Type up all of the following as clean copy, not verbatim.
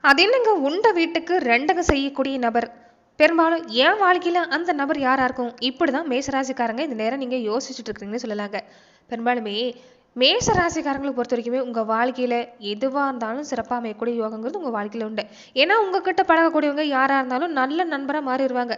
அது என்னங்க உண்ட வீட்டுக்கு ரெண்டங்க செய்யக்கூடிய நபர். பெரும்பாலும் என் வாழ்க்கையில அந்த நபர் யாரா இருக்கும்? இப்படிதான் மேசராசிக்காரங்க இந்த நேரம் நீங்க யோசிச்சுட்டு இருக்கீங்கன்னு சொல்லலாங்க. பெரும்பாலுமே மேசராசிக்காரங்களை பொறுத்த வரைக்குமே உங்க வாழ்க்கையில எதுவா இருந்தாலும் சிறப்பா அமையக்கூடிய யோகங்கிறது உங்க வாழ்க்கையில உண்டு. ஏன்னா உங்ககிட்ட பழகக்கூடியவங்க யாரா இருந்தாலும் நல்ல நண்பரா மாறிடுவாங்க.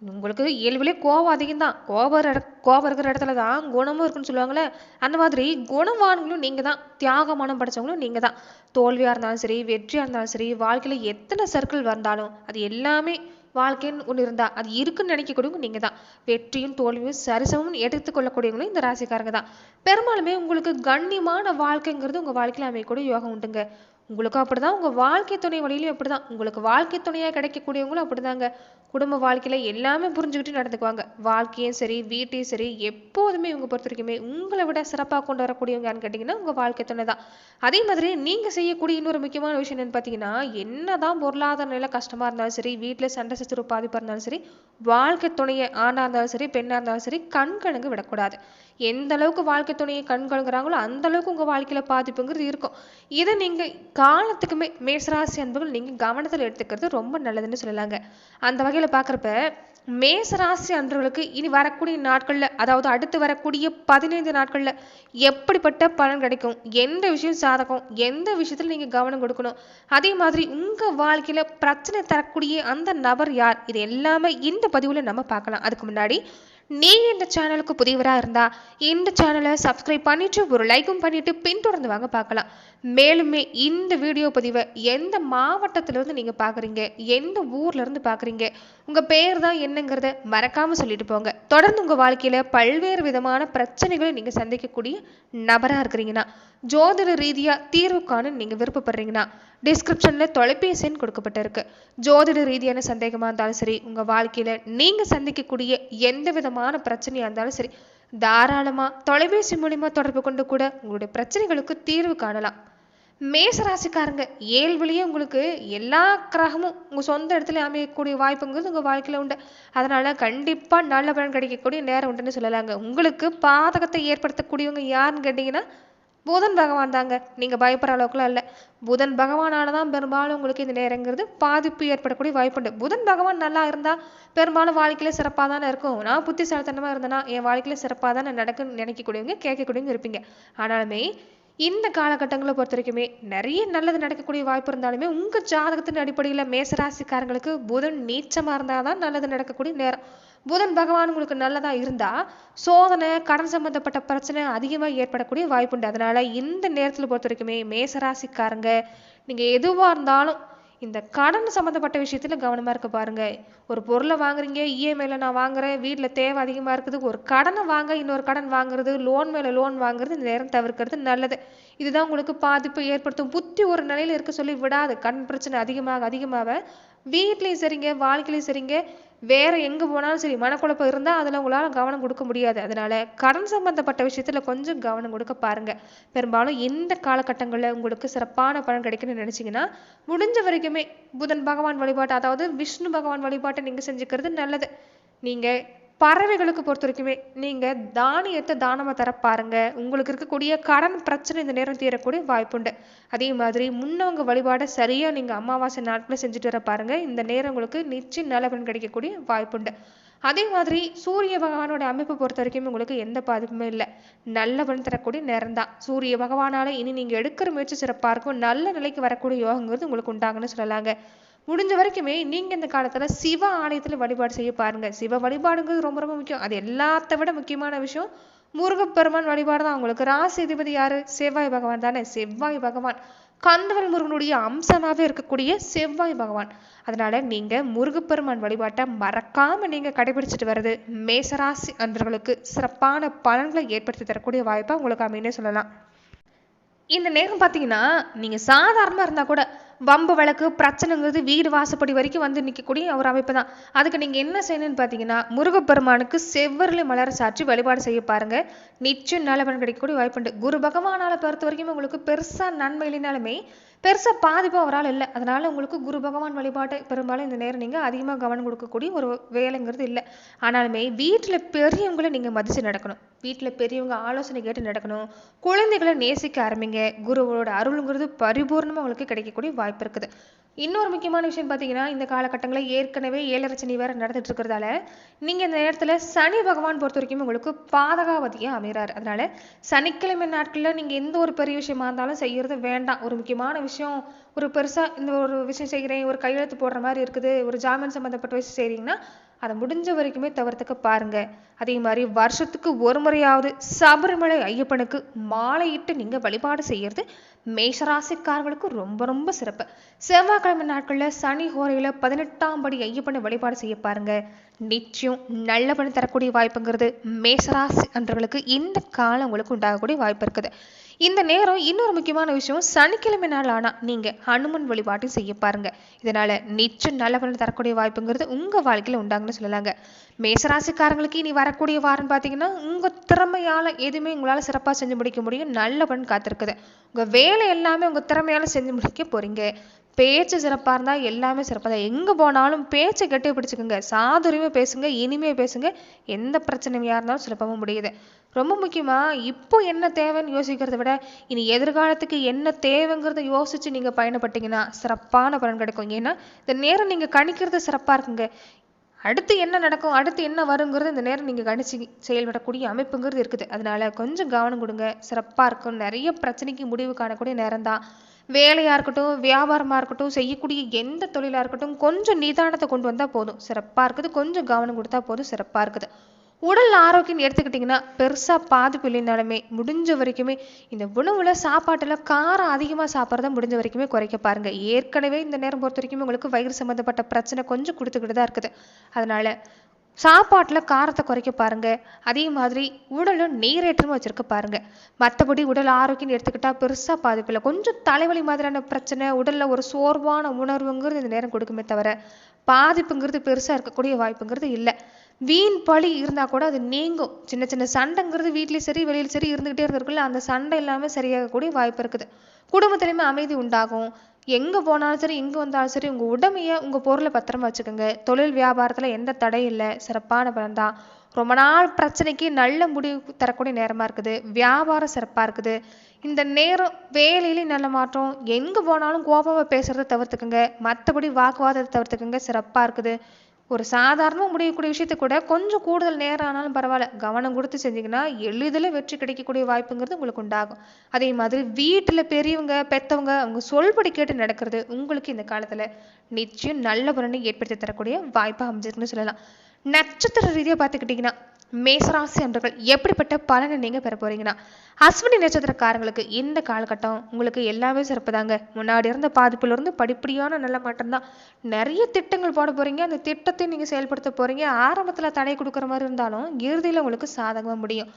உங்களுக்கு இயல்புலே கோபம் அதிகம் தான். கோபம் இருக்கிற இடத்துல தான் குணமும் இருக்குன்னு சொல்லுவாங்களே, அந்த மாதிரி குணவான்களும் நீங்க தான். தியாக மனம் படைச்சவங்களும் நீங்க தான். தோல்வியா இருந்தாலும் சரி, வெற்றியா இருந்தாலும் சரி, வாழ்க்கையில எத்தனை சர்க்கிள் வந்தாலும் அது எல்லாமே வாழ்க்கைன்னு ஒன்று இருந்தா அது இருக்குன்னு நினைக்கக்கூடியவங்க நீங்க தான். வெற்றியும் தோல்வியும் சரிசமும் எடுத்துக்கொள்ளக்கூடியவங்களும் இந்த ராசிக்காரங்க தான். பெரும்பாலுமே உங்களுக்கு கண்ணியமான வாழ்க்கைங்கிறது உங்க வாழ்க்கையில அமையக்கூடிய யோகம் உண்டுங்க. உங்களுக்கும் அப்படிதான், உங்க வாழ்க்கை துணை வழியிலும் அப்படிதான். உங்களுக்கு வாழ்க்கை துணையா கிடைக்கக்கூடியவங்களும் அப்படிதாங்க. குடும்ப வாழ்க்கையில எல்லாமே புரிஞ்சுக்கிட்டு நடந்துக்குவாங்க. வாழ்க்கையும் சரி, வீட்டையும் சரி, எப்போதுமே இவங்க பொறுத்த வரைக்குமே உங்களை விட சிறப்பாக கொண்டு வரக்கூடியவங்க யாருன்னு கேட்டிங்கன்னா உங்க வாழ்க்கை துணை தான். அதே மாதிரி நீங்க செய்யக்கூடிய இன்னொரு முக்கியமான விஷயம் என்னன்னு பார்த்தீங்கன்னா, என்னதான் பொருளாதார நிலை கஷ்டமா இருந்தாலும் சரி, வீட்டில் சண்டை சச்சரவு பாதிப்பா இருந்தாலும் சரி, வாழ்க்கை துணையை ஆணா இருந்தாலும் சரி, பெண்ணா இருந்தாலும் சரி, கண்கலங்கு விடக்கூடாது. எந்த அளவுக்கு வாழ்க்கை துணையை கண்கலங்குறாங்களோ அந்த அளவுக்கு உங்க வாழ்க்கையில பாதிப்புங்கிறது இருக்கும். இதை நீங்க காலத்துக்குமே மேசராசி அன்புகள் நீங்க கவனத்தில் எடுத்துக்கிறது ரொம்ப நல்லதுன்னு சொல்லலாங்க. அந்த வகையில பாக்குறப்ப மேசராசி அன்பர்களுக்கு இனி வரக்கூடிய நாட்கள்ல, அதாவது அடுத்து வரக்கூடிய 15 நாட்கள்ல எப்படிப்பட்ட பலன் கிடைக்கும், எந்த விஷயம் சாதகம், எந்த விஷயத்துல நீங்க கவனம் கொடுக்கணும், அதே மாதிரி உங்க வாழ்க்கையில பிரச்சனை தரக்கூடிய அந்த நபர் யார், இது எல்லாமே இந்த பதிவுல நம்ம பார்க்கலாம். அதுக்கு முன்னாடி நீங்க இந்த சேனலுக்கு புதியவரா இருந்தா இந்த சேனலை சப்ஸ்கிரைப் பண்ணிட்டு ஒரு லைக்கும் பண்ணிட்டு பின்தொடர்ந்து வாங்க பார்க்கலாம். மேலுமே இந்த வீடியோ பதிவை எந்த மாவட்டத்துல இருந்து நீங்க பாக்குறீங்க, எந்த ஊர்ல இருந்து பாக்குறீங்க, உங்க பேர் தான் என்னங்கிறத மறக்காம சொல்லிட்டு போங்க. தொடர்ந்து உங்க வாழ்க்கையில பல்வேறு விதமான பிரச்சனைகளை நீங்க சந்திக்கக்கூடிய நபரா இருக்கிறீங்கன்னா, ஜோதிட ரீதியா தீர்வு காண நீங்க விருப்பப்படுறீங்கன்னா டிஸ்கிரிப்ஷன்ல தொலைபேசி எண் கொடுக்கப்பட்டிருக்கு. ஜோதிட ரீதியான சந்தேகமா இருந்தாலும் சரி, உங்க வாழ்க்கையில நீங்க சந்திக்கக்கூடிய எந்த விதமான பிரச்சனையா இருந்தாலும் சரி, தாராளமா தொலைபேசி மூலியமா தொடர்பு கொண்டு கூட உங்களுடைய பிரச்சனைகளுக்கு தீர்வு காணலாம். மேசராசிக்காரங்க ஏழ்விலேயே உங்களுக்கு எல்லா கிரகமும் உங்க சொந்த இடத்துல அமையக்கூடிய வாய்ப்புங்கிறது உங்க வாழ்க்கையில உண்டு. அதனால கண்டிப்பா நல்ல பலன் கிடைக்கக்கூடிய நேரம் உண்டுன்னு சொல்லலாங்க. உங்களுக்கு பாதகத்தை ஏற்படுத்தக்கூடியவங்க யாருன்னு கேட்டீங்கன்னா புதன் பகவான் தாங்க. நீங்க பயப்படுற அளவுக்குலாம் இல்லை. புதன் பகவானாலதான் பெரும்பாலும் உங்களுக்கு இந்த நேரங்கிறது பாதிப்பு ஏற்படக்கூடிய வாய்ப்புண்டு. புதன் பகவான் நல்லா இருந்தா பெரும்பாலும் வாழ்க்கையில சிறப்பாக தானே இருக்கும். நான் புத்திசாலித்தனமா இருந்தேன்னா என் வாழ்க்கையில சிறப்பாக தானே நடக்குன்னு நினைக்கக்கூடியவங்க கேட்கக்கூடியவங்க இருப்பீங்க. ஆனாலுமே இந்த காலகட்டங்களை பொறுத்த வரைக்குமே நிறைய நல்லது நடக்கக்கூடிய வாய்ப்பு இருந்தாலுமே உங்க ஜாதகத்தின் அடிப்படையில் மேசராசிக்காரங்களுக்கு புதன் நீச்சமா இருந்தாதான் நல்லது நடக்கக்கூடிய நேரம். புதன் பகவான் உங்களுக்கு நல்லதா இருந்தா சோதனை கடன் சம்பந்தப்பட்ட பிரச்சனை அதிகமா ஏற்படக்கூடிய வாய்ப்புண்டு. அதனால இந்த நேரத்துல பொறுத்த வரைக்குமே மேசராசிக்காரங்க நீங்க எதுவா இருந்தாலும் இந்த கடன் சம்பந்தப்பட்ட விஷயத்துல கவனமா இருக்க பாருங்க. ஒரு பொருளை வாங்குறீங்க, இஎம்ஐல நான் வாங்குறேன், வீட்டுல தேவை அதிகமா இருக்குது, ஒரு கடனை வாங்க இன்னொரு கடன் வாங்குறது, லோன் மேல லோன் வாங்குறது இந்த நேரம் தவிர்க்கிறது நல்லது. இதுதான் உங்களுக்கு பாதிப்பு ஏற்படுத்தும். புத்தி ஒரு நிலையில இருக்க சொல்லி விடாது. கடன் பிரச்சனை அதிகமாக அதிகமாக வீட்லயும் சரிங்க, வாழ்க்கையிலையும் சரிங்க, வேற எங்க போனாலும் சரி மனக்குழப்பம் இருந்தா அதுல உங்களால கவனம் கொடுக்க முடியாது. அதனால கடன் சம்பந்தப்பட்ட விஷயத்துல கொஞ்சம் கவனம் கொடுக்க பாருங்க. பெரும்பாலும் இந்த காலகட்டங்கள்ல உங்களுக்கு சிறப்பான பலன் கிடைக்கும்னு நினைச்சீங்கன்னா முடிஞ்ச வரைக்குமே புதன் பகவான் வழிபாட்டு, அதாவது விஷ்ணு பகவான் வழிபாட்டை நீங்க செஞ்சுக்கிறது நல்லது. நீங்க பறவைகளுக்கு பொறுத்த வரைக்குமே நீங்க தானியத்தை தானமா தர பாருங்க. உங்களுக்கு இருக்கக்கூடிய கடன் பிரச்சனை இந்த நேரம் தீரக்கூடிய வாய்ப்புண்டு. அதே மாதிரி முன்னவங்க வழிபாட சரியா நீங்க அமாவாசை நாட்களை செஞ்சுட்டு வர பாருங்க. இந்த நேரம் உங்களுக்கு நிச்சயம் நல்ல பலன் கிடைக்கக்கூடிய வாய்ப்புண்டு. அதே மாதிரி சூரிய பகவானோட அமைப்பு பொறுத்த வரைக்கும் உங்களுக்கு எந்த பாதிப்புமே இல்லை. நல்ல பலன் தரக்கூடிய நேரம் தான். சூரிய பகவானால இனி நீங்க எடுக்கிற முயற்சி சிறப்பா இருக்கும். நல்ல நிலைக்கு வரக்கூடிய யோகங்கிறது உங்களுக்கு உண்டாகுன்னு சொல்லலாங்க. முடிஞ்ச வரைக்குமே நீங்க இந்த காலத்துல சிவ ஆலயத்துல வழிபாடு செய்ய பாருங்க. சிவ வழிபாடுங்கிறது ரொம்ப ரொம்ப முக்கியம். அது எல்லாத்த விட முக்கியமான விஷயம் முருகப்பெருமான் வழிபாடு தான். உங்களுக்கு ராசி அதிபதி யாரு? செவ்வாய் பகவான் தானே. செவ்வாய் பகவான் கந்தவல் முருகனுடைய அம்சமாவே இருக்கக்கூடிய செவ்வாய் பகவான். அதனால நீங்க முருகப்பெருமான் வழிபாட்டை மறக்காம நீங்க கடைபிடிச்சிட்டு வர்றது மேசராசி அன்பர்களுக்கு சிறப்பான பலன்களை ஏற்படுத்தி தரக்கூடிய வாய்ப்பா உங்களுக்கு அமைன்னு சொல்லலாம். இந்த நேரம் பார்த்தீங்கன்னா நீங்க சாதாரணமா இருந்தா கூட வம்பு வழக்கு பிரச்சனைங்கிறது வீடு வாசப்படி வரைக்கும் வந்து நிற்கக்கூடிய ஒரு அமைப்பு தான். அதுக்கு நீங்க என்ன செய்யணும்னு பார்த்தீங்கன்னா முருகப்பெருமானுக்கு செவ்வரில் மலர சாற்றி வழிபாடு செய்ய பாருங்க. நிச்சயம் நல்ல பலன் கிடைக்கக்கூடிய வாய்ப்புண்டு. குரு பகவானால பொறுத்த வரைக்கும் உங்களுக்கு பெருசா நன்மை இல்லைனாலுமே பெருசா பாதிப்பு அவரால் இல்லை. அதனால உங்களுக்கு குரு பகவான் வழிபாட்டை பெரும்பாலும் இந்த நேரம் நீங்க அதிகமாக கவனம் கொடுக்கக்கூடிய ஒரு வேலைங்கிறது இல்லை. ஆனாலுமே வீட்டுல பெரியவங்களை நீங்க மதிச்சு நடக்கணும். வீட்டுல பெரியவங்க ஆலோசனை கேட்டு நடக்கணும். குழந்தைகளை நேசிக்க ஆரம்பிங்க. குருவோட அருள்ங்கிறது பரிபூர்ணமா உங்களுக்கு கிடைக்கக்கூடிய வாய்ப்பு இருக்குது. இன்னொரு முக்கியமான விஷயம் பார்த்தீங்கன்னா, இந்த காலகட்டங்களில் ஏற்கனவே 7:30 சனி வேற நடந்துட்டு இருக்கிறதால, நீங்க இந்த நேரத்துல சனி பகவான் பொறுத்தவரைக்கும் உங்களுக்கு பாதகாவதியா அமையறாரு. அதனால சனிக்கிழமை நாட்கள்ல நீங்க எந்த ஒரு பெரிய விஷயமா இருந்தாலும் செய்யறது வேண்டாம். ஒரு முக்கியமான விஷயம், ஒரு பெருசா இந்த ஒரு விஷயம் செய்கிறேன், ஒரு கையெழுத்து போடுற மாரி இருக்குது, ஒரு ஜாமீன் சம்மந்தப்பட்ட விஷயம் செய்றீங்கன்னா, அத முடிஞ்ச வரைக்குமே தவிர்த்துக்க பாருங்க. அதே மாரி வருஷத்துக்கு ஒரு முறையாவது சபரிமலை ஐயப்பனுக்கு மாலையிட்டு நீங்க வழிபாடு செய்யறது மேஷராசிக்காரர்களுக்கு ரொம்ப ரொம்ப சிறப்பு. செவ்வாய்க்கிழமை நாட்கள்ல சனி ஹோரையில 18ஆம் படி ஐயப்பனை வழிபாடு செய்ய பாருங்க. நிச்சயம் நல்ல பலன் தரக்கூடிய வாய்ப்புங்கிறது மேஷராசி அன்றவர்களுக்கு இந்த காலம் உங்களுக்கு உண்டாகக்கூடிய வாய்ப்பு இருக்குது. இந்த நேரம் இன்னொரு முக்கியமான விஷயம், சனிக்கிழமை நாள் ஆனா நீங்க ஹனுமன் வழிபாட்டை செய்ய பாருங்க. இதனால நிச்சயம் நல்ல பலன் தரக்கூடிய வாய்ப்புங்கிறது உங்க வாழ்க்கையில உண்டாகுன்னு சொல்லலாங்க. மேசராசிக்காரங்களுக்கு இனி வரக்கூடிய வாரம் பார்த்தீங்கன்னா, உங்க திறமையால எதுவுமே உங்களால சிறப்பா செஞ்சு முடிக்க முடியும். நல்ல பலன் காத்திருக்குது. உங்க வேலை எல்லாமே உங்க திறமையால செஞ்சு முடிக்க போறீங்க. பேச்சு சிறப்பா இருந்தா எல்லாமே சிறப்பா தான். எங்க போனாலும் பேச்சை கட்டி பிடிச்சுக்குங்க. சாதுரியமா பேசுங்க, இனிமையா பேசுங்க. எந்த பிரச்சனையா இருந்தாலும் சிறப்பாக முடியுது. ரொம்ப முக்கியமா இப்போ என்ன தேவைன்னு யோசிக்கிறத விட, இனி எதிர்காலத்துக்கு என்ன தேவைங்கிறத யோசிச்சு நீங்க பயணப்பட்டீங்கன்னா சிறப்பான பலன் கிடைக்கும். ஏன்னா இந்த நேரம் நீங்க கணிக்கிறது சிறப்பா இருக்குங்க. அடுத்து என்ன நடக்கும், அடுத்து என்ன வருங்கிறது இந்த நேரம் நீங்க கணிச்சு செயல்படக்கூடிய அமைப்புங்கிறது இருக்குது. அதனால கொஞ்சம் கவனம் கொடுங்க, சிறப்பா இருக்கும். நிறைய பிரச்சனைக்கு முடிவு காணக்கூடிய நேரம் தான். வேலையா இருக்கட்டும், வியாபாரமா இருக்கட்டும், செய்யக்கூடிய எந்த தொழிலா இருக்கட்டும், கொஞ்சம் நிதானத்தை கொண்டு வந்தா போதும், சிறப்பா இருக்குது. கொஞ்சம் கவனம் கொடுத்தா போதும், சிறப்பா இருக்குது. உடல் ஆரோக்கியம் எடுத்துக்கிட்டிங்கன்னா பெருசா பாதிப்பு இல்லைனாலுமே முடிஞ்ச வரைக்குமே இந்த உணவுல சாப்பாட்டுல காரம் அதிகமா சாப்பிட்றத முடிஞ்ச வரைக்குமே குறைக்க பாருங்க. ஏற்கனவே இந்த நேரம் பொறுத்த வரைக்கும் உங்களுக்கு வயிறு சம்மந்தப்பட்ட பிரச்சனை கொஞ்சம் கொடுத்துக்கிட்டு தான் இருக்குது. அதனால சாப்பாட்டுல காரத்தை குறைக்க பாருங்க. அதே மாதிரி உடலும் நீரேற்றமா வச்சிருக்க பாருங்க. மற்றபடி உடல் ஆரோக்கியம் எடுத்துக்கிட்டா பெருசா பாதிப்பு இல்லை. கொஞ்சம் தலைவலி மாதிரியான பிரச்சனை, உடல்ல ஒரு சோர்வான உணர்வுங்கிறது இந்த நேரம் கொடுக்குமே தவிர பாதிப்புங்கிறது பெருசா இருக்கக்கூடிய வாய்ப்புங்கிறது இல்லை. வீண் பழி இருந்தா கூட அது நீங்கும். சின்ன சின்ன சண்டைங்கிறது வீட்லயும் சரி வெளியில சரி இருந்துகிட்டே இருந்திருக்குல்ல, அந்த சண்டை எல்லாமே சரியாகக்கூடிய வாய்ப்பு இருக்குது. குடும்பத்திலையுமே அமைதி உண்டாகும். எங்க போனாலும் சரி, எங்க வந்தாலும் சரி, உங்க உடமைய உங்க பொருளை பத்திரமா வச்சுக்கோங்க. தொழில் வியாபாரத்துல எந்த தடையும் இல்லை, சிறப்பான பலன் தான். ரொம்ப நாள் பிரச்சனைக்கு நல்ல முடிவு தரக்கூடிய நேரமா இருக்குது. வியாபாரம் சிறப்பா இருக்குது. இந்த நேரம் வேலையிலையும் நல்ல மாற்றம். எங்க போனாலும் கோபமா பேசுறதை தவிர்த்துக்குங்க. மற்றபடி வாக்குவாதத்தை தவிர்த்துக்குங்க, சிறப்பா இருக்குது. ஒரு சாதாரணமா முடியக்கூடிய விஷயத்த கூட கொஞ்சம் கூடுதல் நேரம் ஆனாலும் பரவாயில்ல, கவனம் கொடுத்து செஞ்சீங்கன்னா எளிதில் வெற்றி கிடைக்கக்கூடிய வாய்ப்புங்கிறது உங்களுக்கு உண்டாகும். அதே மாதிரி வீட்டுல பெரியவங்க பெத்தவங்க அவங்க சொல்படி கேட்டு நடக்கிறது உங்களுக்கு இந்த காலத்துல நிச்சயம் நல்ல பலனை ஏற்படுத்தி தரக்கூடிய வாய்ப்பா அமைஞ்சிருக்குன்னு சொல்லலாம். நட்சத்திர ரீதியா பார்த்துக்கிட்டீங்கன்னா மேசராசி அன்றர்கள் எப்படிப்பட்ட பலனை நீங்க பெற போறீங்கன்னா, அஸ்வினி நட்சத்திரக்காரங்களுக்கு இந்த காலகட்டம் உங்களுக்கு எல்லாமே சிறப்பு தாங்க. முன்னாடி இருந்த பாதிப்புல இருந்து படிப்படியான நல்ல மாற்றம் தான். நிறைய திட்டங்கள் போட போறீங்க. அந்த திட்டத்தை நீங்க செயல்படுத்த போறீங்க. ஆரம்பத்துல தடை கொடுக்குற மாதிரி இருந்தாலும் இறுதியில உங்களுக்கு சாதகமா முடியும்.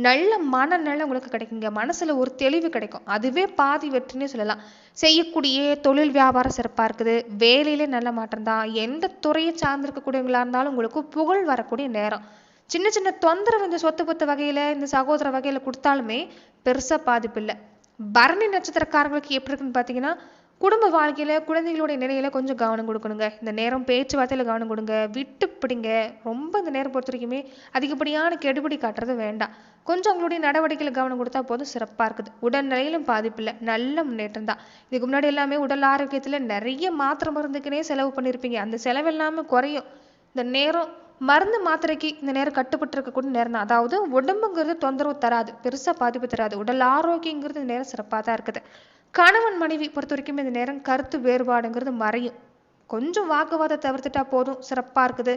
நல்ல மனநலம் உங்களுக்கு கிடைக்குங்க. மனசுல ஒரு தெளிவு கிடைக்கும். அதுவே பாதி வெற்றினே சொல்லலாம். செய்யக்கூடிய தொழில் வியாபாரம் சிறப்பா இருக்குது. வேலையிலே நல்ல மாற்றம் தான். எந்த துறையை சார்ந்திருக்கக்கூடியவங்களா இருந்தாலும் உங்களுக்கு புகழ் வரக்கூடிய நேரம். சின்ன சின்ன தொந்தரவு இந்த சொத்து பத்து வகையில இந்த சகோதர வகையில கொடுத்தாலுமே பெருசா பாதிப்பு இல்லை. பரணி நட்சத்திரக்காரங்களுக்கு எப்படி இருக்குன்னு பாத்தீங்கன்னா, குடும்ப வாழ்க்கையில குழந்தைகளுடைய நிலையில கொஞ்சம் கவனம் கொடுக்கணுங்க. இந்த நேரம் பேச்சுவார்த்தையில கவனம் கொடுங்க. விட்டு பிடிங்க. ரொம்ப இந்த நேரம் பொறுத்த வரைக்குமே அதிகப்படியான கெடுபிடி காட்டுறது வேண்டாம். கொஞ்சம் உங்களுடைய நடவடிக்கையில கவனம் கொடுத்தா போதும், சிறப்பா இருக்குது. உடல் நிலையிலும் பாதிப்பு இல்லை, நல்ல முன்னேற்றம் தான். இதுக்கு முன்னாடி எல்லாமே உடல் ஆரோக்கியத்துல நிறைய மாத்திரை மருந்துக்குனே செலவு பண்ணியிருப்பீங்க. அந்த செலவு எல்லாமே குறையும். இந்த நேரம் மருந்து மாத்திரைக்கு இந்த நேரம் கட்டுப்பட்டு இருக்கக்கூடிய நேரம் தான். அதாவது உடம்புங்கிறது தொந்தரவு தராது, பெருசா பாதிப்பு தராது. உடல் ஆரோக்கியங்கிறது இந்த நேரம் சிறப்பாக தான் இருக்குது. கணவன் மனைவி பொறுத்த வரைக்கும் இந்த நேரம் கருத்து வேறுபாடுங்கிறது மறையும். கொஞ்சம் வாக்குவாதத்தை தவிர்த்துட்டா போதும், சிறப்பா இருக்குது.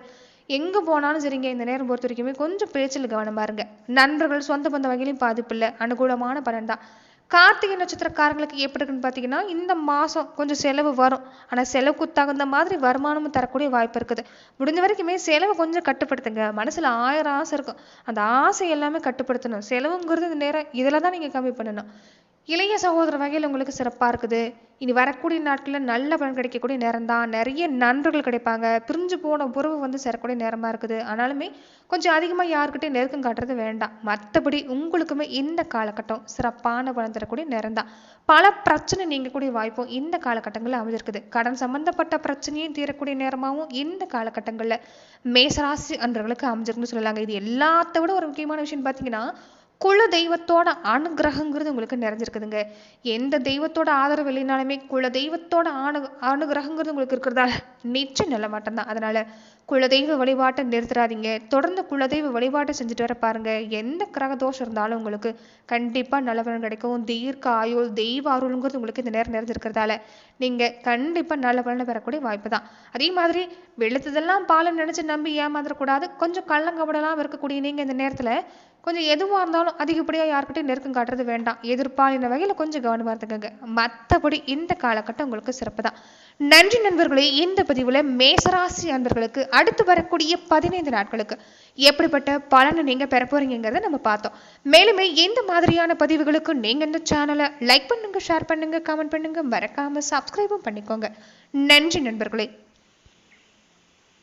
எங்க போனாலும் சரிங்க, இந்த நேரம் பொறுத்த வரைக்குமே கொஞ்சம் பேச்சில் கவனமா இருங்க. நண்பர்கள் சொந்த பந்த வகையிலையும் பாதிப்பு இல்லை, அனுகூலமான பலன் தான். கார்த்திகை நட்சத்திரக்காரங்களுக்கு எப்படி இருக்குன்னு பார்த்தீங்கன்னா, இந்த மாதம் கொஞ்சம் செலவு வரும். ஆனால் செலவுக்கு தகுந்த மாதிரி வருமானமும் தரக்கூடிய வாய்ப்பு இருக்குது. முடிஞ்ச வரைக்குமே செலவை கொஞ்சம் கட்டுப்படுத்துங்க. மனசில் 1000 ஆசை இருக்கும். அந்த ஆசை எல்லாமே கட்டுப்படுத்தணும். செலவுங்கிறது இந்த நேரம் இதில் தான் நீங்கள் கம்மி பண்ணணும். இளைய சகோதர வகையில் உங்களுக்கு சிறப்பாக இருக்குது. இனி வரக்கூடிய நாட்களில் நல்ல பலன் கிடைக்கக்கூடிய நேரம் தான். நிறைய நண்பர்கள் கிடைப்பாங்க. பிரிஞ்சு போன உறவு வந்து சேரக்கூடிய நேரமாக இருக்குது. ஆனாலுமே கொஞ்சம் அதிகமாக யாருக்கிட்டையும் நெருக்கம் காட்டுறது வேண்டாம். மற்றபடி உங்களுக்குமே இந்த காலகட்டம் சிறப்பான பலன் தரக்கூடிய நேரம் தான். பல பிரச்சனை நீங்கக்கூடிய வாய்ப்பும் இந்த காலகட்டங்களில் அமைஞ்சிருக்குது. கடன் சம்பந்தப்பட்ட பிரச்சனையும் தீரக்கூடிய நேரமாகவும் இந்த காலகட்டங்களில் மேசராசி அன்றவர்களுக்கு அமைஞ்சிருக்குன்னு சொல்லலாங்க. இது எல்லாத்த விட ஒரு முக்கியமான விஷயம் பார்த்தீங்கன்னா, குல தெய்வத்தோட அனுகிரகங்கிறது உங்களுக்கு நிறைஞ்சிருக்குதுங்க. எந்த தெய்வத்தோட ஆதரவு இல்லைனாலுமே குல தெய்வத்தோட அனுகிரகங்கிறது உங்களுக்கு இருக்கிறதால நிச்சயம் நல்ல மாட்டம் தான். அதனால குலதெய்வ வழிபாட்டை நிறுத்துறாதீங்க. தொடர்ந்து குலதெய்வ வழிபாட்டை செஞ்சுட்டு வர பாருங்க. எந்த கிரக தோஷம் இருந்தாலும் உங்களுக்கு கண்டிப்பா நல்ல பலன் கிடைக்கும். தீர்க்க ஆயுள், தெய்வ அருள்ங்கிறது உங்களுக்கு இந்த நேரம் நிறைஞ்சிருக்கிறதால நீங்க கண்டிப்பா நல்ல பலனை பெறக்கூடிய வாய்ப்பு தான். அதே மாதிரி வெளுத்ததெல்லாம் பாலுன்னு நினைச்சு நம்பி ஏமாந்துடக்கூடாது. கொஞ்சம் கள்ளங்கபடலாம் இருக்கக்கூடிய நீங்க இந்த நேரத்துல கொஞ்சம் எதுவா இருந்தாலும் அதிகப்படியா யார்கிட்டயும் நெருக்கம் காட்டுறது வேண்டாம். எதிர்பாலின வகையில கொஞ்சம் கவனமா இருந்துக்கங்க. மற்றபடி இந்த காலகட்டம் உங்களுக்கு சிறப்பு தான். நன்றி நண்பர்களே. இந்த பதிவுல மேசராசி அன்பர்களுக்கு அடுத்து வரக்கூடிய 15 நாட்களுக்கு எப்படிப்பட்ட பலனை நீங்க பெற போறீங்கிறத நம்ம பார்த்தோம். மேலுமே இந்த மாதிரியான பதிவுகளுக்கு நீங்க இந்த சேனலை லைக் பண்ணுங்க, ஷேர் பண்ணுங்க, கமெண்ட் பண்ணுங்க, மறக்காம சப்ஸ்கிரைபும் பண்ணிக்கோங்க. நன்றி நண்பர்களே.